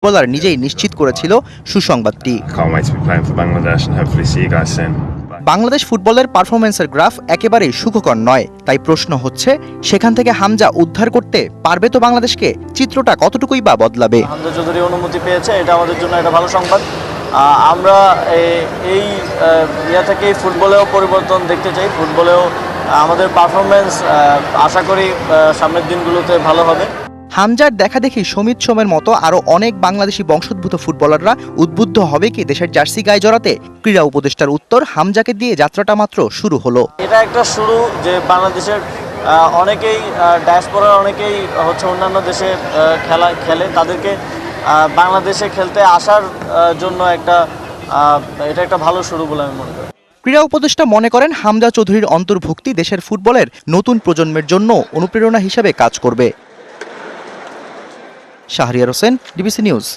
Footballer নিজেই নিশ্চিত করেছিল সুসংবাদটি। বাংলাদেশ ফুটবলের পারফরম্যান্সের গ্রাফ একেবারেই সুখকর নয়, তাই প্রশ্ন হচ্ছে সেখান থেকে হামজা উদ্ধার করতে পারবে তো বাংলাদেশকে? চিত্রটা কতটুকুই বা বদলাবে? হামজা চৌধুরী অনুমতি পেয়েছে, এটা আমাদের জন্য একটা ভালো সংবাদ। আমরা এই ইয়া থেকে ফুটবলেও পরিবর্তন দেখতে চাই। ফুটবলেও আমাদের পারফরমেন্স আশা করি সামনের দিনগুলোতে ভালো হবে। হামজার দেখা দেখি সমিত সোমের মতো আরও অনেক বাংলাদেশি বংশোদ্ভূত ফুটবলাররা উদ্বুদ্ধ হবে কি দেশের জার্সি গায়ে জড়াতে? ক্রীড়া উপদেষ্টার উত্তর, হামজাকে দিয়ে যাত্রাটা মাত্র শুরু হলো। এটা একটা শুরু, যে বাংলাদেশের অনেকেই ডায়াসপোরার অনেকেই অন্যান্য দেশে খেলে, তাদেরকে বাংলাদেশে খেলতে আসার জন্য এটা একটা ভালো শুরু বলে আমি মনে করি। ক্রীড়া উপদেষ্টা মনে করেন হামজা চৌধুরীর অন্তর্ভুক্তি দেশের ফুটবলের নতুন প্রজন্মের জন্য অনুপ্রেরণা হিসেবে কাজ করবে। Shahriar Hossain, DBC news.